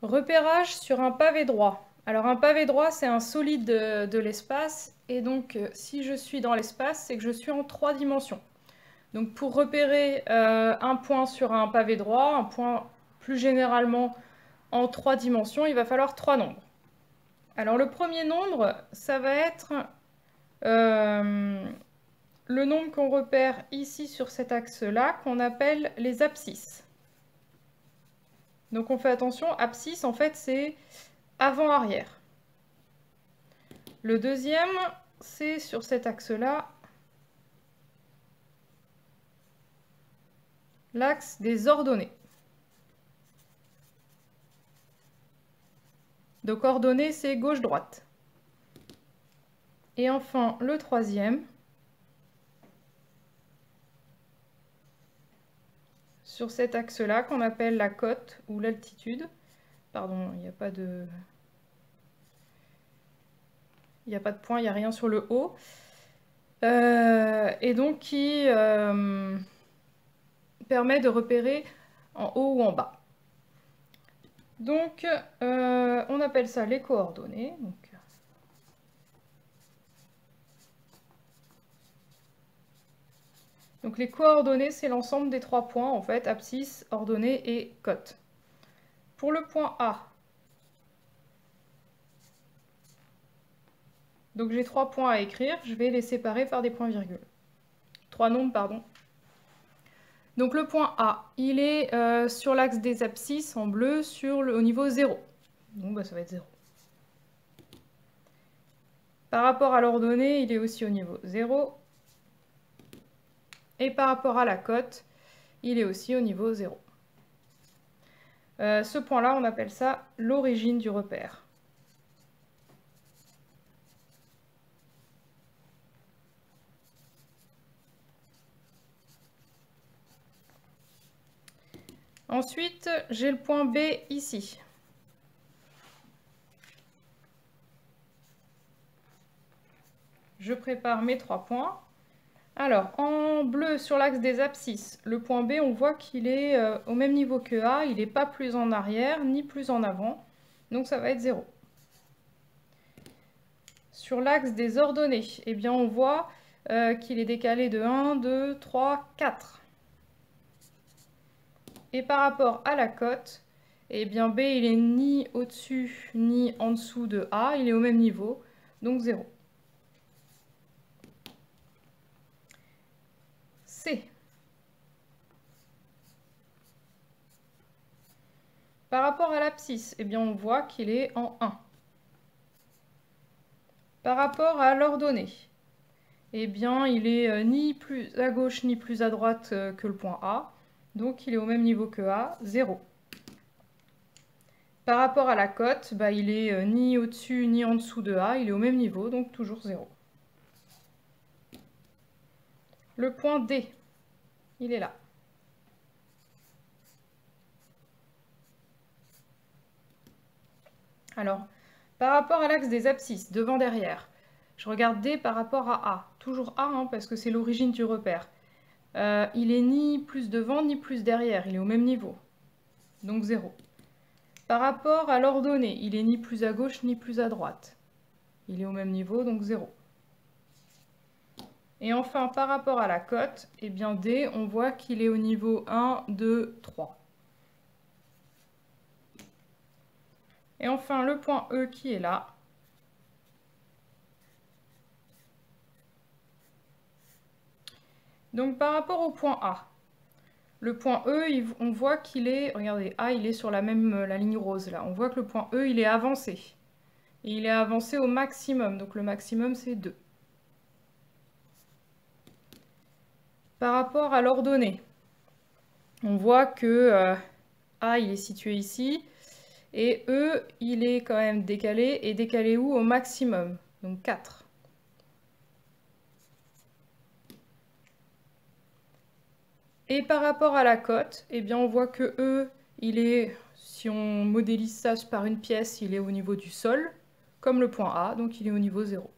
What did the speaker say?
Repérage sur un pavé droit. Alors un pavé droit, c'est un solide de l'espace, et donc si je suis dans l'espace, c'est que je suis en 3 dimensions. Donc pour repérer un point sur un pavé droit, un point plus généralement en 3 dimensions, il va falloir 3 nombres. Alors le premier nombre, ça va être le nombre qu'on repère ici sur cet axe-là, qu'on appelle les abscisses. Donc on fait attention, abscisse en fait c'est avant-arrière. Le deuxième, c'est sur cet axe-là, l'axe des ordonnées. Donc ordonnées, c'est gauche-droite. Et enfin, le troisième, sur cet axe-là, qu'on appelle la cote ou l'altitude. Pardon, il n'y a pas de... Il n'y a pas de point, il n'y a rien sur le haut. Et donc qui permet de repérer en haut ou en bas. Donc on appelle ça les coordonnées. Donc les coordonnées, c'est l'ensemble des 3 points, en fait, abscisse, ordonnée et cote. Pour le point A, donc j'ai 3 points à écrire, je vais les séparer par des points-virgules. 3 nombres, pardon. Donc le point A, il est sur l'axe des abscisses en bleu au niveau 0. Donc bah, ça va être 0. Par rapport à l'ordonnée, il est aussi au niveau 0. Et par rapport à la cote, il est aussi au niveau 0. Ce point-là, on appelle ça l'origine du repère. Ensuite, j'ai le point B ici. Je prépare mes 3 points. Alors, en bleu sur l'axe des abscisses, le point B, on voit qu'il est au même niveau que A, il n'est pas plus en arrière ni plus en avant, donc ça va être 0. Sur l'axe des ordonnées, eh bien on voit qu'il est décalé de 1, 2, 3, 4. Et par rapport à la cote, eh bien B, il est ni au-dessus ni en dessous de A, il est au même niveau, donc 0. C. Par rapport à l'abscisse, eh bien on voit qu'il est en 1. Par rapport à l'ordonnée, eh bien il est ni plus à gauche ni plus à droite que le point A, donc il est au même niveau que A, 0. Par rapport à la cote, bah, il est ni au-dessus ni en dessous de A, il est au même niveau, donc toujours 0. Le point D, il est là. Alors, par rapport à l'axe des abscisses, devant-derrière, je regarde D par rapport à A. Toujours A, hein, parce que c'est l'origine du repère. Il est ni plus devant ni plus derrière, il est au même niveau, donc 0. Par rapport à l'ordonnée, il est ni plus à gauche ni plus à droite. Il est au même niveau, donc 0. Et enfin, par rapport à la cote, eh bien D, on voit qu'il est au niveau 1, 2, 3. Et enfin, le point E qui est là. Donc par rapport au point A, le point E, on voit qu'il est, regardez, A, il est sur la ligne rose là. On voit que le point E, il est avancé. Et il est avancé au maximum, donc le maximum c'est 2. Par rapport à l'ordonnée, on voit que A, il est situé ici, et E, il est quand même décalé, et décalé où? Au maximum, donc 4. Et par rapport à la cote, eh bien on voit que E, il est, si on modélise ça par une pièce, il est au niveau du sol, comme le point A, donc il est au niveau 0.